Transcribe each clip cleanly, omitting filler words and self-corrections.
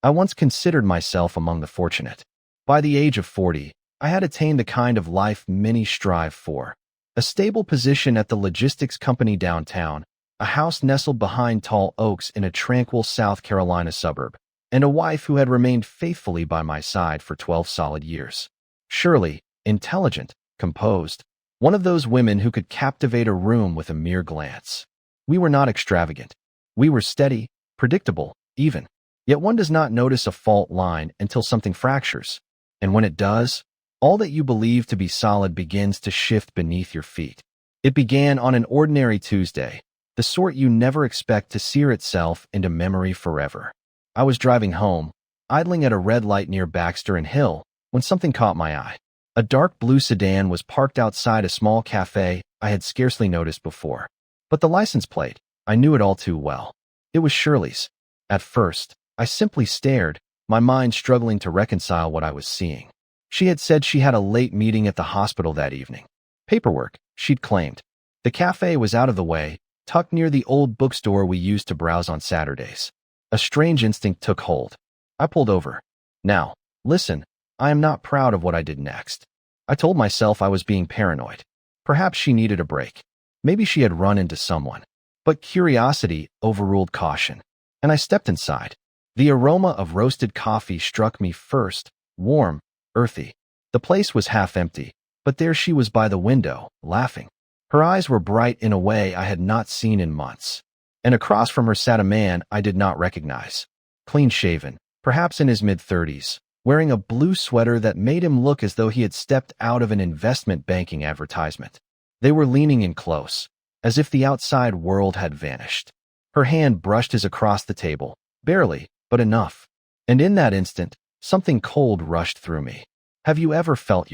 I once considered myself among the fortunate. By the age of 40, I had attained the kind of life many strive for. A stable position at the logistics company downtown, a house nestled behind tall oaks in a tranquil South Carolina suburb, and a wife who had remained faithfully by my side for 12 solid years. Surely, intelligent, composed, one of those women who could captivate a room with a mere glance. We were not extravagant. We were steady, predictable, even. Yet one does not notice a fault line until something fractures. And when it does, all that you believe to be solid begins to shift beneath your feet. It began on an ordinary Tuesday, the sort you never expect to sear itself into memory forever. I was driving home, idling at a red light near Baxter and Hill, when something caught my eye. A dark blue sedan was parked outside a small cafe I had scarcely noticed before. But the license plate, I knew it all too well. It was Shirley's. At first, I simply stared, my mind struggling to reconcile what I was seeing. She had said she had a late meeting at the hospital that evening. Paperwork, she'd claimed. The cafe was out of the way, tucked near the old bookstore we used to browse on Saturdays. A strange instinct took hold. I pulled over. Now, listen, I am not proud of what I did next. I told myself I was being paranoid. Perhaps she needed a break. Maybe she had run into someone. But curiosity overruled caution, and I stepped inside. The aroma of roasted coffee struck me first, warm, earthy. The place was half empty, but there she was by the window, laughing. Her eyes were bright in a way I had not seen in months. And across from her sat a man I did not recognize. Clean-shaven, perhaps in his mid-30s, wearing a blue sweater that made him look as though he had stepped out of an investment banking advertisement. They were leaning in close, as if the outside world had vanished. Her hand brushed his across the table, barely, but enough. And in that instant, something cold rushed through me. Have you ever felt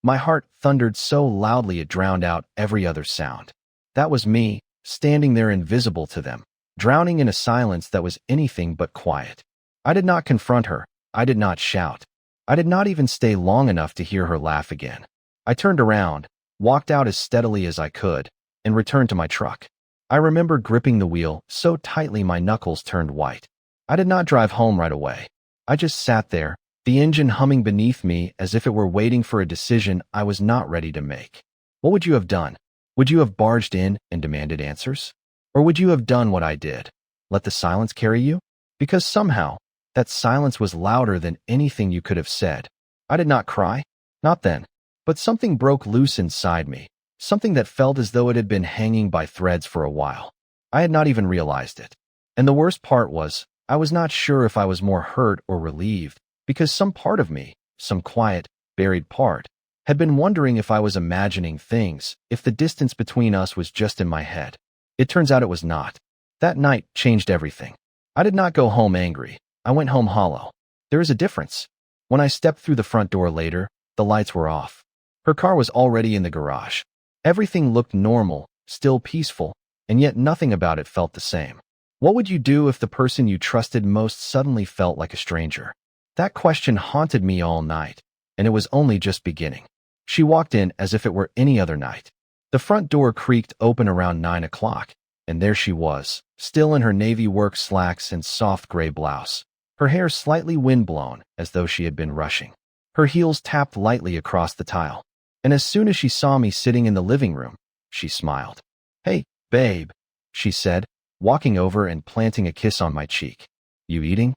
My heart thundered so loudly it drowned out every other sound. That was me, standing there invisible to them, drowning in a silence that was anything but quiet. I did not confront her. I did not shout. I did not even stay long enough to hear her laugh again. I turned around, walked out as steadily as I could, and returned to my truck. I remember gripping the wheel so tightly my knuckles turned white. I did not drive home right away. I just sat there, the engine humming beneath me as if it were waiting for a decision I was not ready to make. What would you have done? Would you have barged in and demanded answers? Or would you have done what I did? Let the silence carry you? Because somehow, that silence was louder than anything you could have said. I did not cry. Not then. But something broke loose inside me. Something that felt as though it had been hanging by threads for a while. I had not even realized it. And the worst part was, I was not sure if I was more hurt or relieved, because some part of me, some quiet, buried part, had been wondering if I was imagining things, if the distance between us was just in my head. It turns out it was not. That night changed everything. I did not go home angry. I went home hollow. There is a difference. When I stepped through the front door later, the lights were off. Her car was already in the garage. Everything looked normal, still peaceful, and yet nothing about it felt the same. What would you do if the person you trusted most suddenly felt like a stranger? That question haunted me all night, and it was only just beginning. She walked in as if it were any other night. The front door creaked open around 9 o'clock, and there she was, still in her navy work slacks and soft gray blouse, her hair slightly windblown as though she had been rushing. Her heels tapped lightly across the tile, and as soon as she saw me sitting in the living room, she smiled. "Hey, babe," she said, walking over and planting a kiss on my cheek. "You eating?"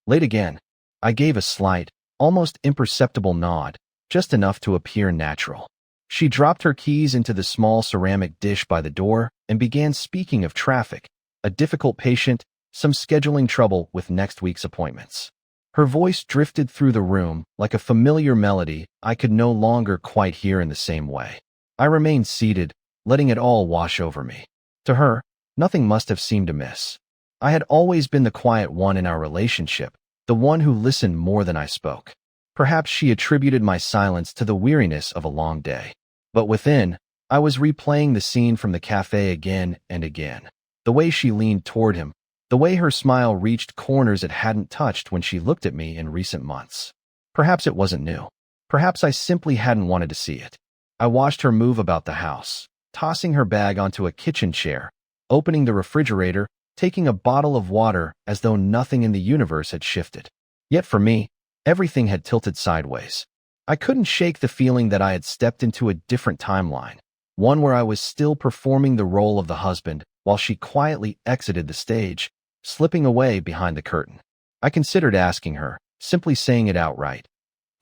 "Late again." I gave a slight, almost imperceptible nod, just enough to appear natural. She dropped her keys into the small ceramic dish by the door and began speaking of traffic, a difficult patient, some scheduling trouble with next week's appointments. Her voice drifted through the room like a familiar melody I could no longer quite hear in the same way. I remained seated, letting it all wash over me. To her, nothing must have seemed amiss. I had always been the quiet one in our relationship, the one who listened more than I spoke. Perhaps she attributed my silence to the weariness of a long day. But within, I was replaying the scene from the cafe again and again. The way she leaned toward him, the way her smile reached corners it hadn't touched when she looked at me in recent months. Perhaps it wasn't new. Perhaps I simply hadn't wanted to see it. I watched her move about the house, tossing her bag onto a kitchen chair, opening the refrigerator, taking a bottle of water as though nothing in the universe had shifted. Yet for me, everything had tilted sideways. I couldn't shake the feeling that I had stepped into a different timeline, one where I was still performing the role of the husband while she quietly exited the stage, slipping away behind the curtain. I considered asking her, simply saying it outright.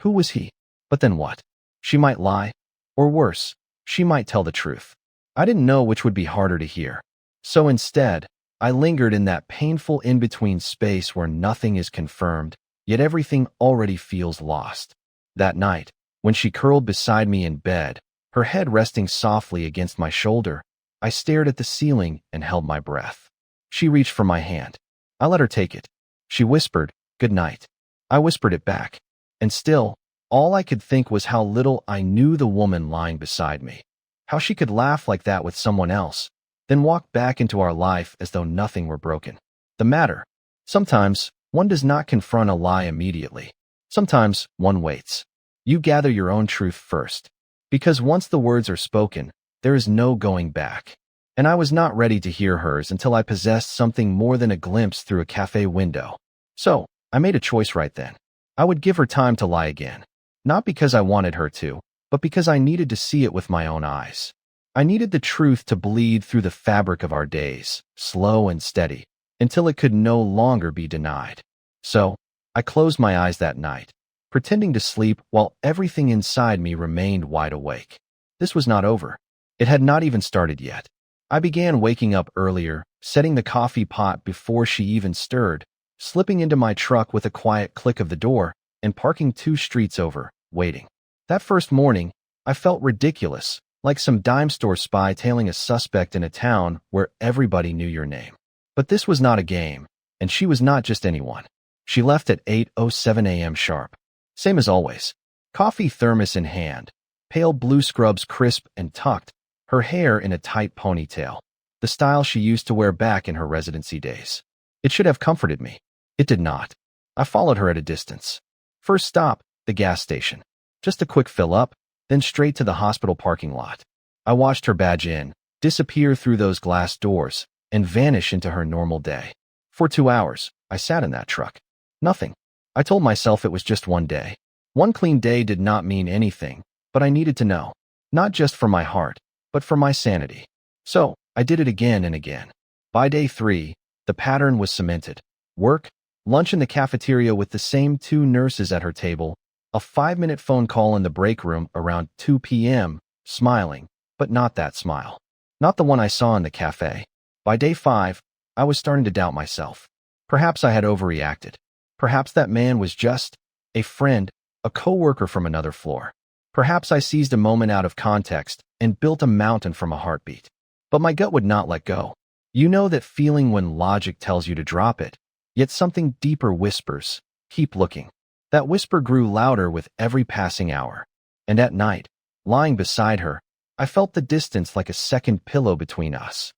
Who was he? But then what? She might lie, or worse, she might tell the truth. I didn't know which would be harder to hear. So instead, I lingered in that painful in-between space where nothing is confirmed, yet everything already feels lost. That night, when she curled beside me in bed, her head resting softly against my shoulder, I stared at the ceiling and held my breath. She reached for my hand. I let her take it. She whispered, "Good night." I whispered it back. And still, all I could think was how little I knew the woman lying beside me. How she could laugh like that with someone else, then walk back into our life as though nothing were broken. The matter. Sometimes, one does not confront a lie immediately. Sometimes, one waits. You gather your own truth first. Because once the words are spoken, there is no going back. And I was not ready to hear hers until I possessed something more than a glimpse through a cafe window. So, I made a choice right then. I would give her time to lie again. Not because I wanted her to, but because I needed to see it with my own eyes. I needed the truth to bleed through the fabric of our days, slow and steady, until it could no longer be denied. So, I closed my eyes that night, pretending to sleep while everything inside me remained wide awake. This was not over. It had not even started yet. I began waking up earlier, setting the coffee pot before she even stirred, slipping into my truck with a quiet click of the door, and parking 2 streets over, waiting. That first morning, I felt ridiculous, like some dime store spy tailing a suspect in a town where everybody knew your name. But this was not a game, and she was not just anyone. She left at 8:07 a.m. sharp. Same as always. Coffee thermos in hand, pale blue scrubs crisp and tucked, her hair in a tight ponytail, the style she used to wear back in her residency days. It should have comforted me. It did not. I followed her at a distance. First stop, the gas station. Just a quick fill up, then straight to the hospital parking lot. I watched her badge in, disappear through those glass doors, and vanish into her normal day. For 2 hours, I sat in that truck. Nothing. I told myself it was just one day. One clean day did not mean anything, but I needed to know. Not just for my heart, but for my sanity. So, I did it again and again. By day 3, the pattern was cemented. Work, lunch in the cafeteria with the same 2 nurses at her table, a 5-minute phone call in the break room around 2 p.m., smiling, but not that smile. Not the one I saw in the cafe. By day 5, I was starting to doubt myself. Perhaps I had overreacted. Perhaps that man was just a friend, a coworker from another floor. Perhaps I seized a moment out of context and built a mountain from a heartbeat. But my gut would not let go. You know that feeling when logic tells you to drop it, yet something deeper whispers, keep looking. That whisper grew louder with every passing hour. And at night, lying beside her, I felt the distance like a second pillow between us.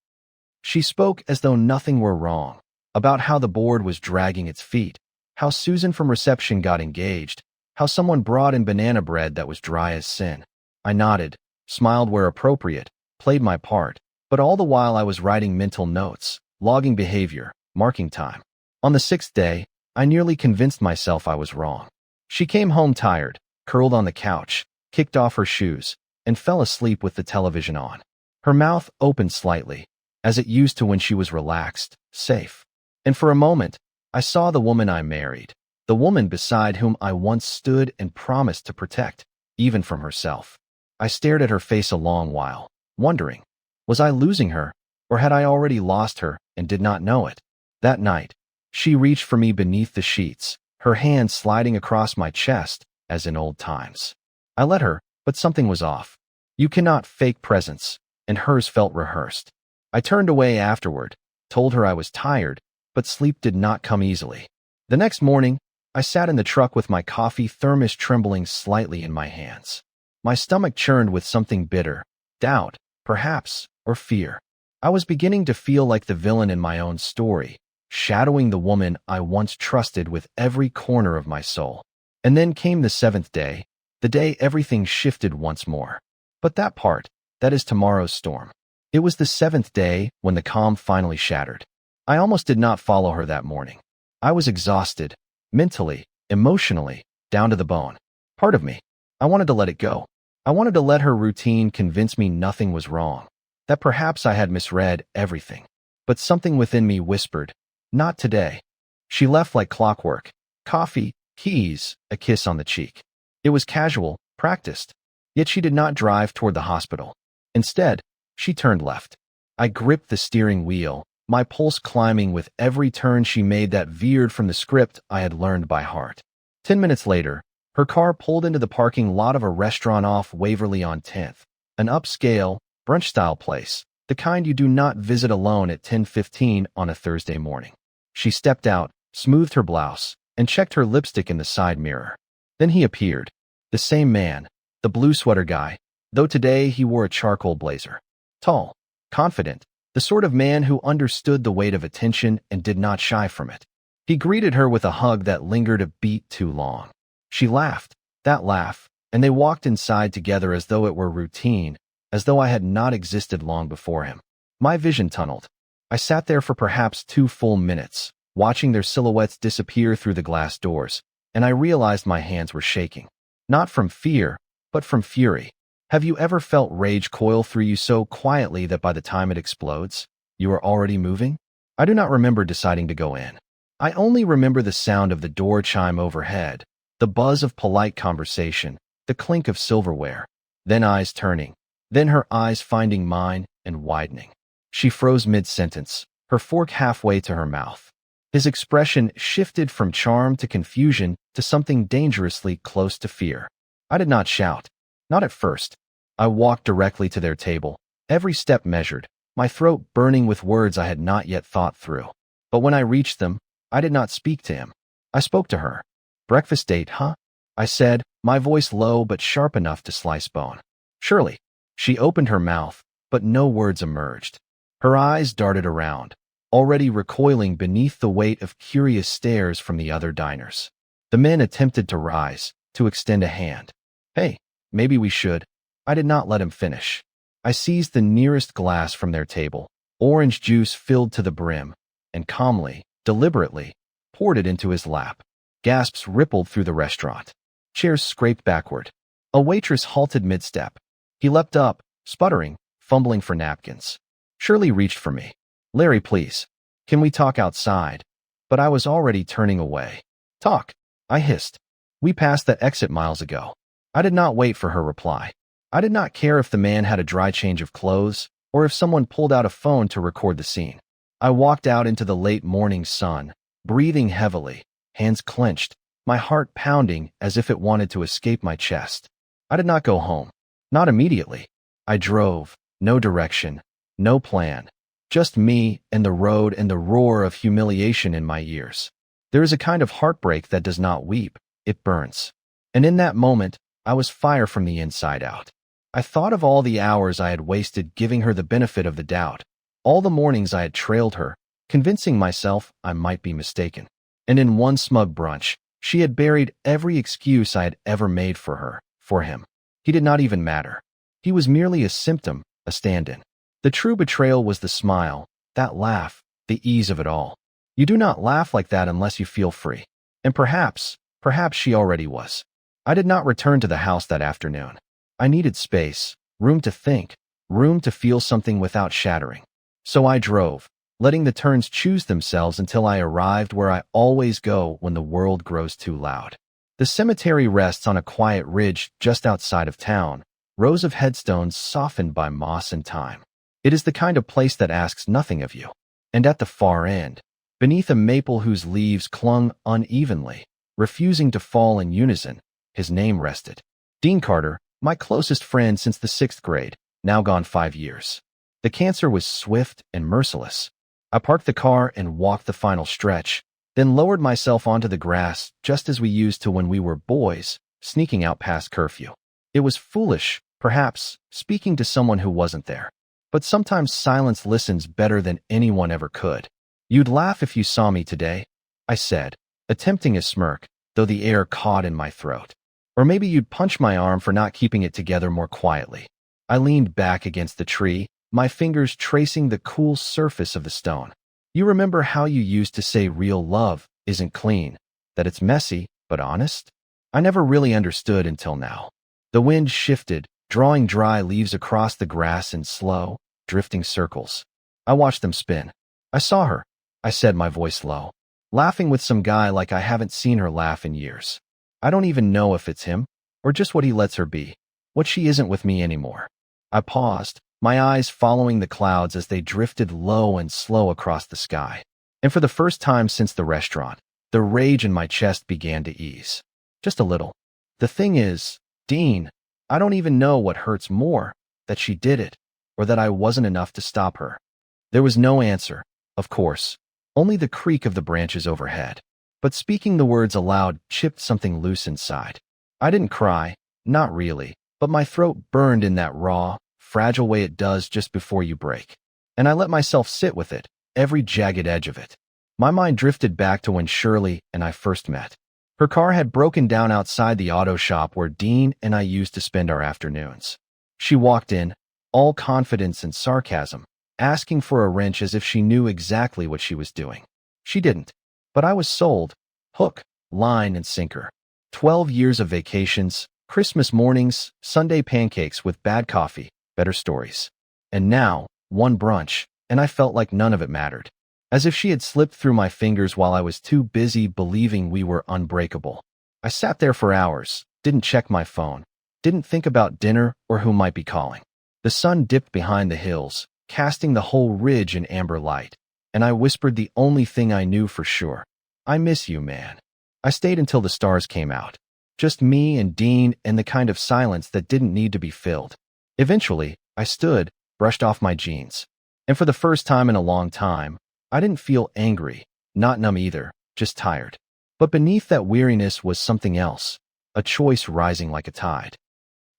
She spoke as though nothing were wrong, about how the board was dragging its feet, how Susan from reception got engaged, how someone brought in banana bread that was dry as sin. I nodded, smiled where appropriate, played my part, but all the while I was writing mental notes, logging behavior, marking time. On the 6th day, I nearly convinced myself I was wrong. She came home tired, curled on the couch, kicked off her shoes, and fell asleep with the television on. Her mouth opened slightly, as it used to when she was relaxed, safe. And for a moment, I saw the woman I married, the woman beside whom I once stood and promised to protect, even from herself. I stared at her face a long while, wondering, was I losing her, or had I already lost her and did not know it? That night, she reached for me beneath the sheets, her hand sliding across my chest, as in old times. I let her, but something was off. You cannot fake presence, and hers felt rehearsed. I turned away afterward, told her I was tired, but sleep did not come easily. The next morning, I sat in the truck with my coffee thermos trembling slightly in my hands. My stomach churned with something bitter, doubt, perhaps, or fear. I was beginning to feel like the villain in my own story, shadowing the woman I once trusted with every corner of my soul. And then came the 7th day, the day everything shifted once more. But that is tomorrow's storm. It was the 7th day when the calm finally shattered. I almost did not follow her that morning. I was exhausted, mentally, emotionally, down to the bone. Part of me, I wanted to let it go. I wanted to let her routine convince me nothing was wrong, that perhaps I had misread everything. But something within me whispered, not today. She left like clockwork. Coffee, keys, a kiss on the cheek. It was casual, practiced. Yet she did not drive toward the hospital. Instead, she turned left. I gripped the steering wheel, my pulse climbing with every turn she made that veered from the script I had learned by heart. 10 minutes later, her car pulled into the parking lot of a restaurant off Waverly on 10th, an upscale, brunch-style place, the kind you do not visit alone at 10:15 on a Thursday morning. She stepped out, smoothed her blouse, and checked her lipstick in the side mirror. Then he appeared, the same man, the blue sweater guy, though today he wore a charcoal blazer. Tall, confident, the sort of man who understood the weight of attention and did not shy from it. He greeted her with a hug that lingered a beat too long. She laughed, that laugh, and they walked inside together as though it were routine, as though I had not existed long before him. My vision tunneled. I sat there for perhaps 2 full minutes, watching their silhouettes disappear through the glass doors, and I realized my hands were shaking. Not from fear, but from fury. Have you ever felt rage coil through you so quietly that by the time it explodes, you are already moving? I do not remember deciding to go in. I only remember the sound of the door chime overhead, the buzz of polite conversation, the clink of silverware, then eyes turning, then her eyes finding mine and widening. She froze mid-sentence, her fork halfway to her mouth. His expression shifted from charm to confusion to something dangerously close to fear. I did not shout. Not at first. I walked directly to their table, every step measured, my throat burning with words I had not yet thought through. But when I reached them, I did not speak to him. I spoke to her. Breakfast date, huh? I said, my voice low but sharp enough to slice bone. Surely. She opened her mouth, but no words emerged. Her eyes darted around, already recoiling beneath the weight of curious stares from the other diners. The men attempted to rise, to extend a hand. Hey, maybe we should. I did not let him finish. I seized the nearest glass from their table, orange juice filled to the brim, and calmly, deliberately, poured it into his lap. Gasps rippled through the restaurant. Chairs scraped backward. A waitress halted mid-step. He leapt up, sputtering, fumbling for napkins. Shirley reached for me. Larry, please. Can we talk outside? But I was already turning away. Talk, I hissed. We passed that exit miles ago. I did not wait for her reply. I did not care if the man had a dry change of clothes or if someone pulled out a phone to record the scene. I walked out into the late morning sun, breathing heavily, hands clenched, my heart pounding as if it wanted to escape my chest. I did not go home. Not immediately. I drove, no direction, no plan, just me and the road and the roar of humiliation in my ears. There is a kind of heartbreak that does not weep, it burns. And in that moment, I was fire from the inside out. I thought of all the hours I had wasted giving her the benefit of the doubt, all the mornings I had trailed her, convincing myself I might be mistaken. And in one smug brunch, she had buried every excuse I had ever made for her, for him. He did not even matter. He was merely a symptom, a stand-in. The true betrayal was the smile, that laugh, the ease of it all. You do not laugh like that unless you feel free. And perhaps she already was. I did not return to the house that afternoon. I needed space, room to think, room to feel something without shattering. So I drove, letting the turns choose themselves until I arrived where I always go when the world grows too loud. The cemetery rests on a quiet ridge just outside of town, rows of headstones softened by moss and time. It is the kind of place that asks nothing of you. And at the far end, beneath a maple whose leaves clung unevenly, refusing to fall in unison, his name rested. Dean Carter, my closest friend since the 6th grade, now gone 5 years. The cancer was swift and merciless. I parked the car and walked the final stretch, then lowered myself onto the grass just as we used to when we were boys, sneaking out past curfew. It was foolish, perhaps, speaking to someone who wasn't there. But sometimes silence listens better than anyone ever could. You'd laugh if you saw me today, I said, attempting a smirk, though the air caught in my throat. Or maybe you'd punch my arm for not keeping it together more quietly. I leaned back against the tree, my fingers tracing the cool surface of the stone. You remember how you used to say real love isn't clean, that it's messy, but honest? I never really understood until now. The wind shifted, drawing dry leaves across the grass in slow, drifting circles. I watched them spin. I saw her, I said, my voice low, laughing with some guy like I haven't seen her laugh in years. I don't even know if it's him, or just what he lets her be, what she isn't with me anymore. I paused, my eyes following the clouds as they drifted low and slow across the sky. And for the first time since the restaurant, the rage in my chest began to ease. Just a little. The thing is, Dean, I don't even know what hurts more, that she did it, or that I wasn't enough to stop her. There was no answer, of course, only the creak of the branches overhead. But speaking the words aloud chipped something loose inside. I didn't cry, not really, but my throat burned in that raw, fragile way it does just before you break. And I let myself sit with it, every jagged edge of it. My mind drifted back to when Shirley and I first met. Her car had broken down outside the auto shop where Dean and I used to spend our afternoons. She walked in, all confidence and sarcasm, asking for a wrench as if she knew exactly what she was doing. She didn't. But I was sold. Hook, line, and sinker. 12 years of vacations, Christmas mornings, Sunday pancakes with bad coffee, better stories. And now, one brunch, and I felt like none of it mattered. As if she had slipped through my fingers while I was too busy believing we were unbreakable. I sat there for hours, didn't check my phone, didn't think about dinner or who might be calling. The sun dipped behind the hills, casting the whole ridge in amber light, and I whispered the only thing I knew for sure. I miss you, man. I stayed until the stars came out. Just me and Dean and the kind of silence that didn't need to be filled. Eventually, I stood, brushed off my jeans. And for the first time in a long time, I didn't feel angry, not numb either, just tired. But beneath that weariness was something else, a choice rising like a tide.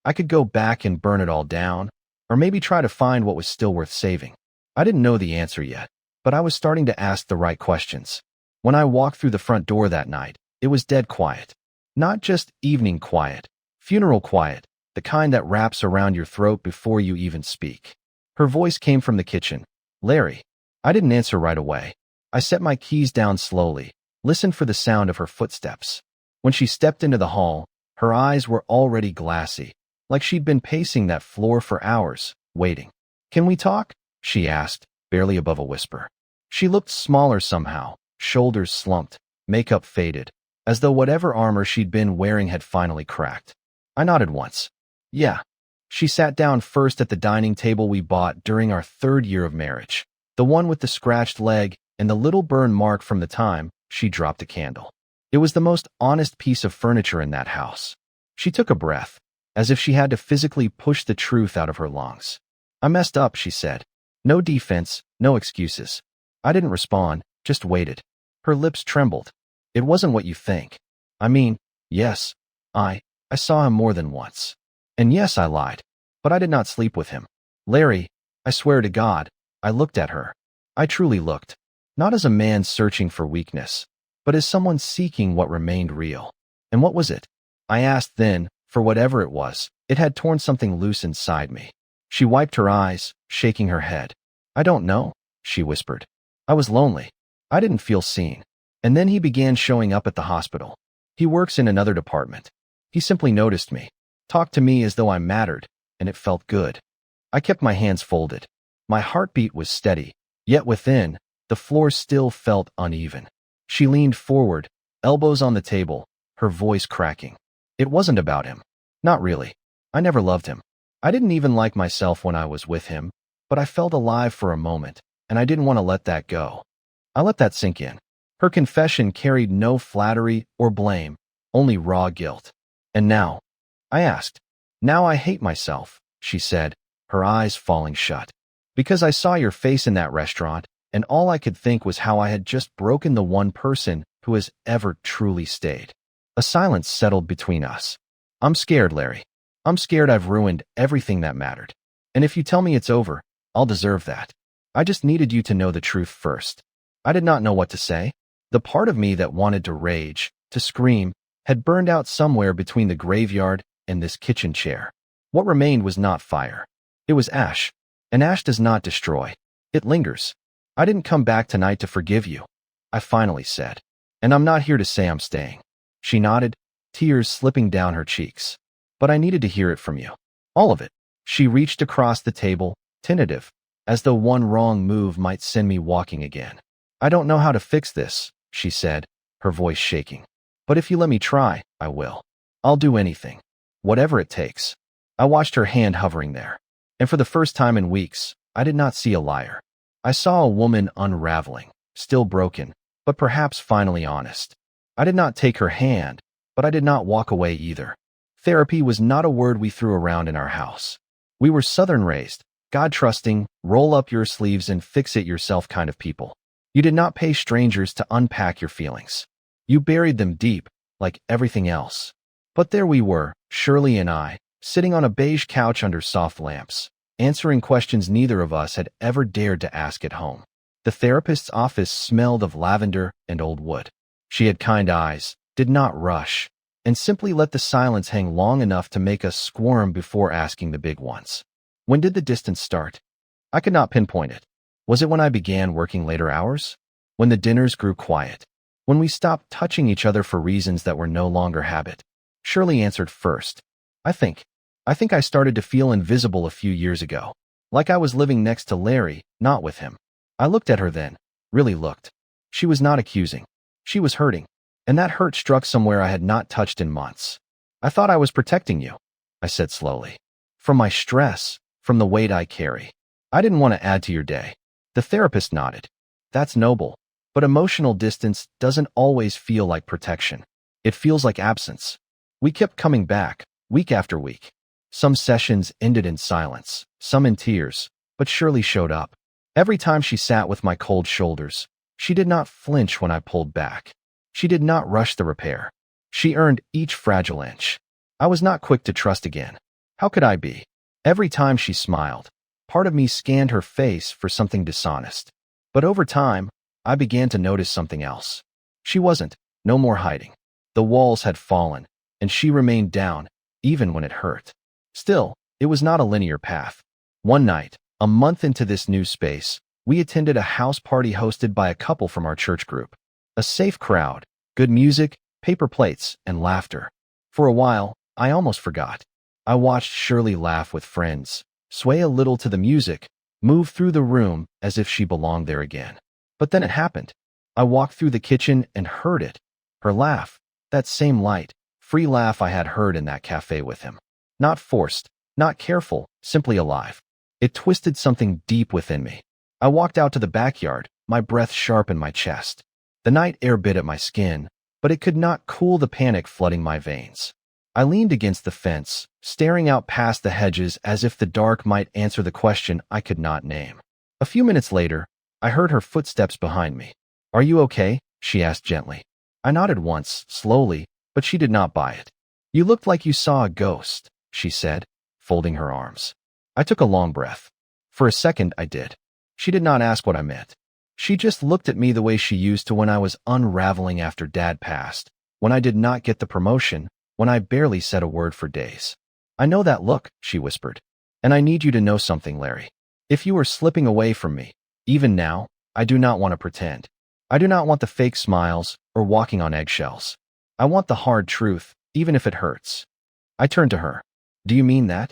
I could go back and burn it all down, or maybe try to find what was still worth saving. I didn't know the answer yet, but I was starting to ask the right questions. When I walked through the front door that night, it was dead quiet. Not just evening quiet, funeral quiet, the kind that wraps around your throat before you even speak. Her voice came from the kitchen. Larry. I didn't answer right away. I set my keys down slowly, listened for the sound of her footsteps. When she stepped into the hall, her eyes were already glassy, like she'd been pacing that floor for hours, waiting. Can we talk? She asked, barely above a whisper. She looked smaller somehow, shoulders slumped, makeup faded, as though whatever armor she'd been wearing had finally cracked. I nodded once. Yeah. She sat down first at the dining table we bought during our 3rd year of marriage. The one with the scratched leg and the little burn mark from the time she dropped a candle. It was the most honest piece of furniture in that house. She took a breath, as if she had to physically push the truth out of her lungs. I messed up, she said. No defense, no excuses. I didn't respond, just waited. Her lips trembled. It wasn't what you think. I mean, yes, I saw him more than once. And yes, I lied. But I did not sleep with him. Larry, I swear to God, I looked at her. I truly looked. Not as a man searching for weakness, but as someone seeking what remained real. And what was it? I asked then, for whatever it was, it had torn something loose inside me. She wiped her eyes, shaking her head. I don't know, she whispered. I was lonely. I didn't feel seen. And then he began showing up at the hospital. He works in another department. He simply noticed me, talked to me as though I mattered, and it felt good. I kept my hands folded. My heartbeat was steady, yet within, the floor still felt uneven. She leaned forward, elbows on the table, her voice cracking. It wasn't about him. Not really. I never loved him. I didn't even like myself when I was with him, but I felt alive for a moment, and I didn't want to let that go. I let that sink in. Her confession carried no flattery or blame, only raw guilt. And now? I asked. Now I hate myself, she said, her eyes falling shut. Because I saw your face in that restaurant, and all I could think was how I had just broken the one person who has ever truly stayed. A silence settled between us. I'm scared, Larry. I'm scared I've ruined everything that mattered. And if you tell me it's over, I'll deserve that. I just needed you to know the truth first. I did not know what to say. The part of me that wanted to rage, to scream, had burned out somewhere between the graveyard and this kitchen chair. What remained was not fire. It was ash. And ash does not destroy. It lingers. I didn't come back tonight to forgive you, I finally said. And I'm not here to say I'm staying. She nodded, tears slipping down her cheeks. But I needed to hear it from you. All of it. She reached across the table, tentative, as though one wrong move might send me walking again. I don't know how to fix this, she said, her voice shaking. But if you let me try, I will. I'll do anything. Whatever it takes. I watched her hand hovering there. And for the first time in weeks, I did not see a liar. I saw a woman unraveling, still broken, but perhaps finally honest. I did not take her hand, but I did not walk away either. Therapy was not a word we threw around in our house. We were Southern raised, God-trusting, roll up your sleeves and fix it yourself kind of people. You did not pay strangers to unpack your feelings. You buried them deep, like everything else. But there we were, Shirley and I, sitting on a beige couch under soft lamps, answering questions neither of us had ever dared to ask at home. The therapist's office smelled of lavender and old wood. She had kind eyes, did not rush, and simply let the silence hang long enough to make us squirm before asking the big ones. When did the distance start? I could not pinpoint it. Was it when I began working later hours? When the dinners grew quiet? When we stopped touching each other for reasons that were no longer habit? Shirley answered first. I think I started to feel invisible a few years ago. Like I was living next to Larry, not with him. I looked at her then, really looked. She was not accusing. She was hurting. And that hurt struck somewhere I had not touched in months. I thought I was protecting you, I said slowly. From my stress, from the weight I carry. I didn't want to add to your day. The therapist nodded. That's noble. But emotional distance doesn't always feel like protection. It feels like absence. We kept coming back, week after week. Some sessions ended in silence, some in tears, but Shirley showed up. Every time she sat with my cold shoulders, she did not flinch when I pulled back. She did not rush the repair. She earned each fragile inch. I was not quick to trust again. How could I be? Every time she smiled, part of me scanned her face for something dishonest. But over time, I began to notice something else. She wasn't, no more hiding. The walls had fallen, and she remained down, even when it hurt. Still, it was not a linear path. One night, a month into this new space, we attended a house party hosted by a couple from our church group. A safe crowd, good music, paper plates, and laughter. For a while, I almost forgot. I watched Shirley laugh with friends, sway a little to the music, move through the room as if she belonged there again. But then it happened. I walked through the kitchen and heard it. Her laugh, that same light, free laugh I had heard in that cafe with him. Not forced, not careful, simply alive. It twisted something deep within me. I walked out to the backyard, my breath sharp in my chest. The night air bit at my skin, but it could not cool the panic flooding my veins. I leaned against the fence, staring out past the hedges as if the dark might answer the question I could not name. A few minutes later, I heard her footsteps behind me. Are you okay? She asked gently. I nodded once, slowly, but she did not buy it. You looked like you saw a ghost, she said, folding her arms. I took a long breath. For a second, I did. She did not ask what I meant. She just looked at me the way she used to when I was unraveling after Dad passed, when I did not get the promotion, when I barely said a word for days. I know that look, she whispered. And I need you to know something, Larry. If you are slipping away from me, even now, I do not want to pretend. I do not want the fake smiles or walking on eggshells. I want the hard truth, even if it hurts. I turned to her. Do you mean that?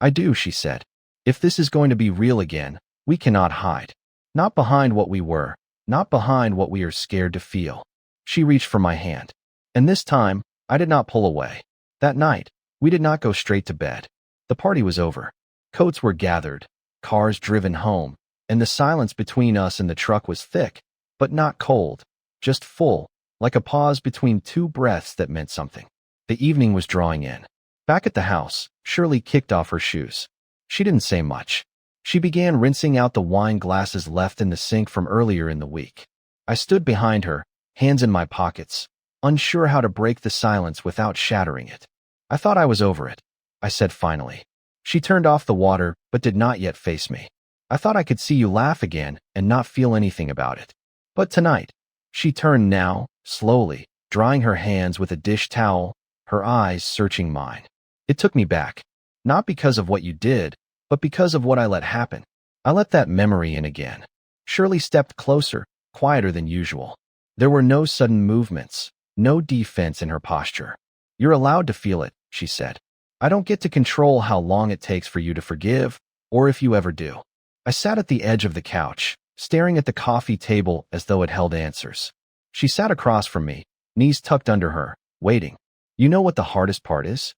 I do, she said. If this is going to be real again, we cannot hide. Not behind what we were, not behind what we are scared to feel. She reached for my hand. And this time, I did not pull away. That night, we did not go straight to bed. The party was over. Coats were gathered, cars driven home, and the silence between us and the truck was thick, but not cold, just full, like a pause between two breaths that meant something. The evening was drawing in. Back at the house, Shirley kicked off her shoes. She didn't say much. She began rinsing out the wine glasses left in the sink from earlier in the week. I stood behind her, hands in my pockets, unsure how to break the silence without shattering it. I thought I was over it, I said finally. She turned off the water, but did not yet face me. I thought I could see you laugh again and not feel anything about it. But tonight, she turned now, slowly, drying her hands with a dish towel, her eyes searching mine. It took me back, not because of what you did, but because of what I let happen. I let that memory in again. Shirley stepped closer, quieter than usual. There were no sudden movements, no defense in her posture. "You're allowed to feel it," she said. "I don't get to control how long it takes for you to forgive, or if you ever do." I sat at the edge of the couch, staring at the coffee table as though it held answers. She sat across from me, knees tucked under her, waiting. "You know what the hardest part is?"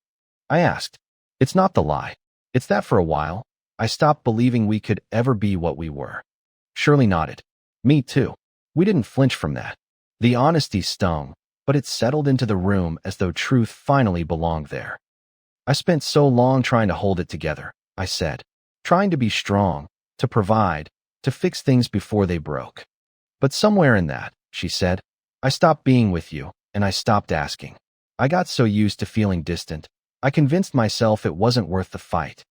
I asked. "It's not the lie. It's that for a while, I stopped believing we could ever be what we were." Shirley nodded. "Me too." We didn't flinch from that. The honesty stung, but it settled into the room as though truth finally belonged there. "I spent so long trying to hold it together," I said. "Trying to be strong, to provide, to fix things before they broke. But somewhere in that," she said, "I stopped being with you, and I stopped asking. I got so used to feeling distant, I convinced myself it wasn't worth the fight."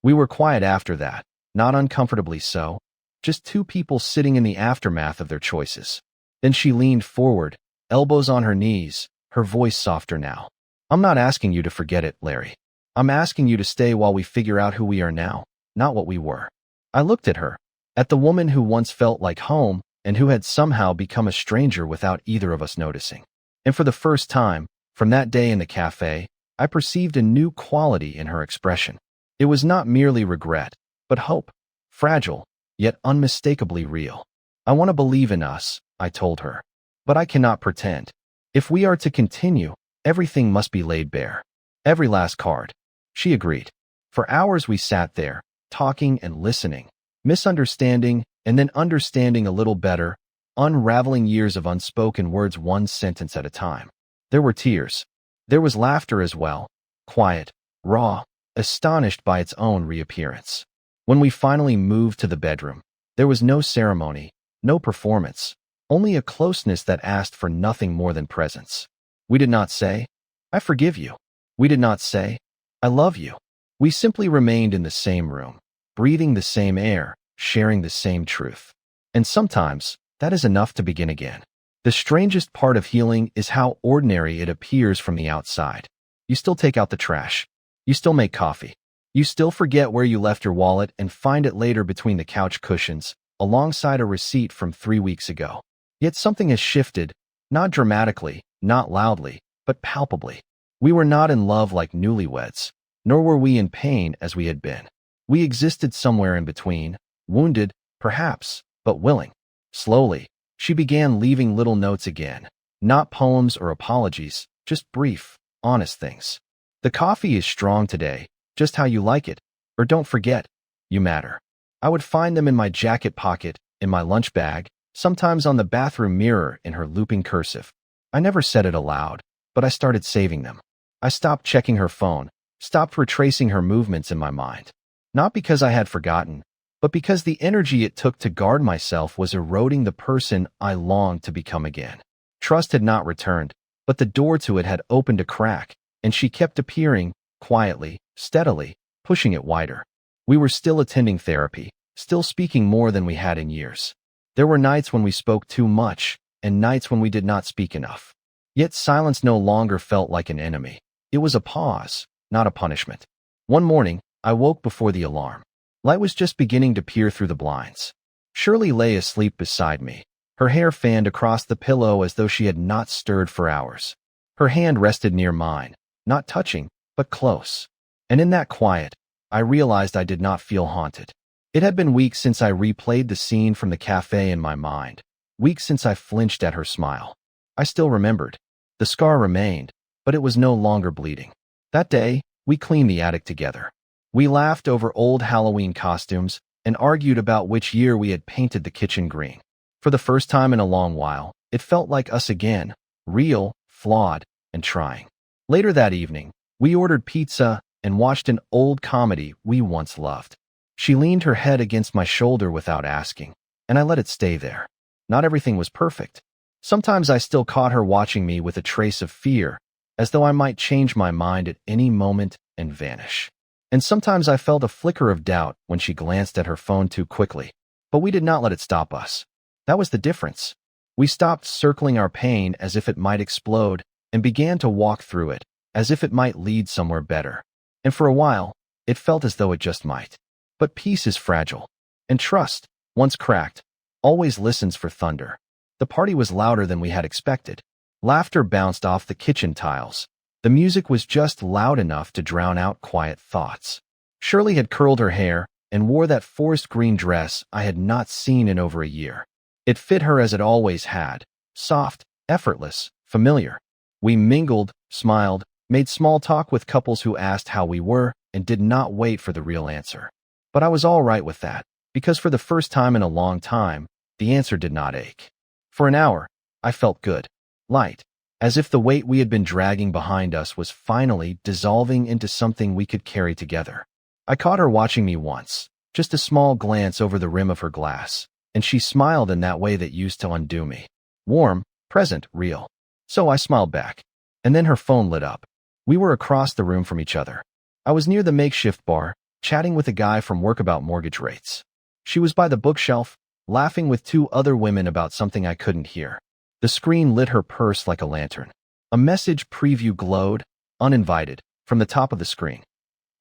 We were quiet after that, not uncomfortably so, just two people sitting in the aftermath of their choices. Then she leaned forward, elbows on her knees, her voice softer now. "I'm not asking you to forget it, Larry. I'm asking you to stay while we figure out who we are now, not what we were." I looked at her, at the woman who once felt like home and who had somehow become a stranger without either of us noticing. And for the first time, from that day in the cafe, I perceived a new quality in her expression. It was not merely regret, but hope, fragile, yet unmistakably real. "I want to believe in us," I told her. "But I cannot pretend. If we are to continue, everything must be laid bare. Every last card." She agreed. For hours we sat there, talking and listening, misunderstanding and then understanding a little better, unraveling years of unspoken words one sentence at a time. There were tears. There was laughter as well, quiet, raw, astonished by its own reappearance. When we finally moved to the bedroom, there was no ceremony, no performance, only a closeness that asked for nothing more than presence. We did not say, "I forgive you." We did not say, "I love you." We simply remained in the same room, breathing the same air, sharing the same truth. And sometimes, that is enough to begin again. The strangest part of healing is how ordinary it appears from the outside. You still take out the trash. You still make coffee. You still forget where you left your wallet and find it later between the couch cushions, alongside a receipt from 3 weeks ago. Yet something has shifted, not dramatically, not loudly, but palpably. We were not in love like newlyweds, nor were we in pain as we had been. We existed somewhere in between, wounded, perhaps, but willing. Slowly, she began leaving little notes again, not poems or apologies, just brief, honest things. "The coffee is strong today, just how you like it, or don't forget, you matter." I would find them in my jacket pocket, in my lunch bag, sometimes on the bathroom mirror in her looping cursive. I never said it aloud, but I started saving them. I stopped checking her phone, stopped retracing her movements in my mind. Not because I had forgotten, but because the energy it took to guard myself was eroding the person I longed to become again. Trust had not returned, but the door to it had opened a crack, and she kept appearing, quietly, steadily, pushing it wider. We were still attending therapy, still speaking more than we had in years. There were nights when we spoke too much, and nights when we did not speak enough. Yet silence no longer felt like an enemy. It was a pause, not a punishment. One morning, I woke before the alarm. Light was just beginning to peer through the blinds. Shirley lay asleep beside me, her hair fanned across the pillow as though she had not stirred for hours. Her hand rested near mine, not touching, but close. And in that quiet, I realized I did not feel haunted. It had been weeks since I replayed the scene from the cafe in my mind, weeks since I flinched at her smile. I still remembered. The scar remained, but it was no longer bleeding. That day, we cleaned the attic together. We laughed over old Halloween costumes and argued about which year we had painted the kitchen green. For the first time in a long while, it felt like us again, real, flawed, and trying. Later that evening, we ordered pizza and watched an old comedy we once loved. She leaned her head against my shoulder without asking, and I let it stay there. Not everything was perfect. Sometimes I still caught her watching me with a trace of fear, as though I might change my mind at any moment and vanish. And sometimes I felt a flicker of doubt when she glanced at her phone too quickly. But we did not let it stop us. That was the difference. We stopped circling our pain as if it might explode and began to walk through it, as if it might lead somewhere better. And for a while, it felt as though it just might. But peace is fragile. And trust, once cracked, always listens for thunder. The party was louder than we had expected. Laughter bounced off the kitchen tiles. The music was just loud enough to drown out quiet thoughts. Shirley had curled her hair and wore that forest green dress I had not seen in over a year. It fit her as it always had, soft, effortless, familiar. We mingled, smiled, made small talk with couples who asked how we were and did not wait for the real answer. But I was all right with that, because for the first time in a long time, the answer did not ache. For an hour, I felt good, light, as if the weight we had been dragging behind us was finally dissolving into something we could carry together. I caught her watching me once, just a small glance over the rim of her glass, and she smiled in that way that used to undo me. Warm, present, real. So I smiled back. And then her phone lit up. We were across the room from each other. I was near the makeshift bar, chatting with a guy from work about mortgage rates. She was by the bookshelf, laughing with two other women about something I couldn't hear. The screen lit her purse like a lantern. A message preview glowed, uninvited, from the top of the screen.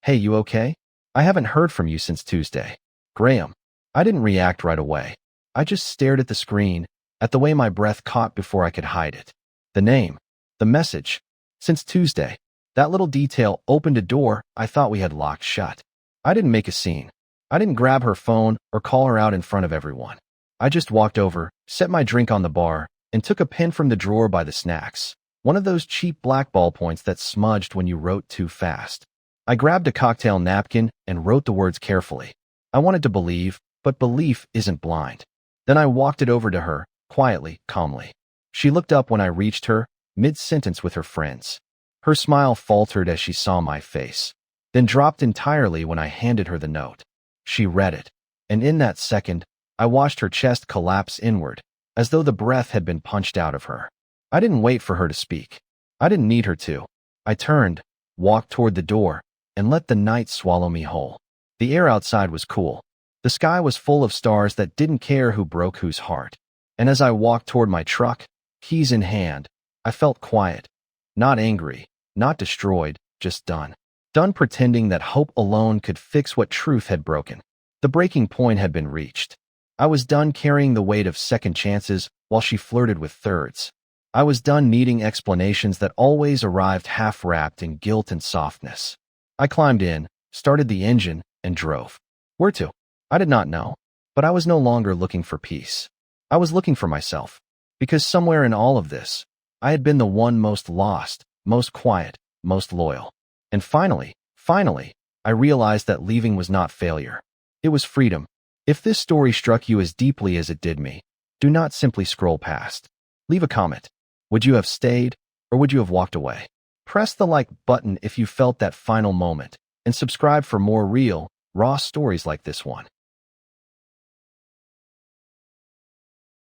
"Hey, you okay? I haven't heard from you since Tuesday. Graham." I didn't react right away. I just stared at the screen, at the way my breath caught before I could hide it. The name, the message. Since Tuesday. That little detail opened a door I thought we had locked shut. I didn't make a scene. I didn't grab her phone or call her out in front of everyone. I just walked over, set my drink on the bar, and took a pen from the drawer by the snacks. One of those cheap black ballpoints that smudged when you wrote too fast. I grabbed a cocktail napkin and wrote the words carefully. I wanted to believe, but belief isn't blind. Then I walked it over to her, quietly, calmly. She looked up when I reached her, mid-sentence with her friends. Her smile faltered as she saw my face, then dropped entirely when I handed her the note. She read it, and in that second, I watched her chest collapse inward, as though the breath had been punched out of her. I didn't wait for her to speak. I didn't need her to. I turned, walked toward the door, and let the night swallow me whole. The air outside was cool. The sky was full of stars that didn't care who broke whose heart. And as I walked toward my truck, keys in hand, I felt quiet. Not angry, not destroyed, just done. Done pretending that hope alone could fix what truth had broken. The breaking point had been reached. I was done carrying the weight of second chances while she flirted with thirds. I was done needing explanations that always arrived half-wrapped in guilt and softness. I climbed in, started the engine, and drove. Where to? I did not know. But I was no longer looking for peace. I was looking for myself. Because somewhere in all of this, I had been the one most lost, most quiet, most loyal. And finally, I realized that leaving was not failure. It was freedom. If this story struck you as deeply as it did me, do not simply scroll past. Leave a comment. Would you have stayed, or would you have walked away? Press the like button if you felt that final moment, and subscribe for more real, raw stories like this one.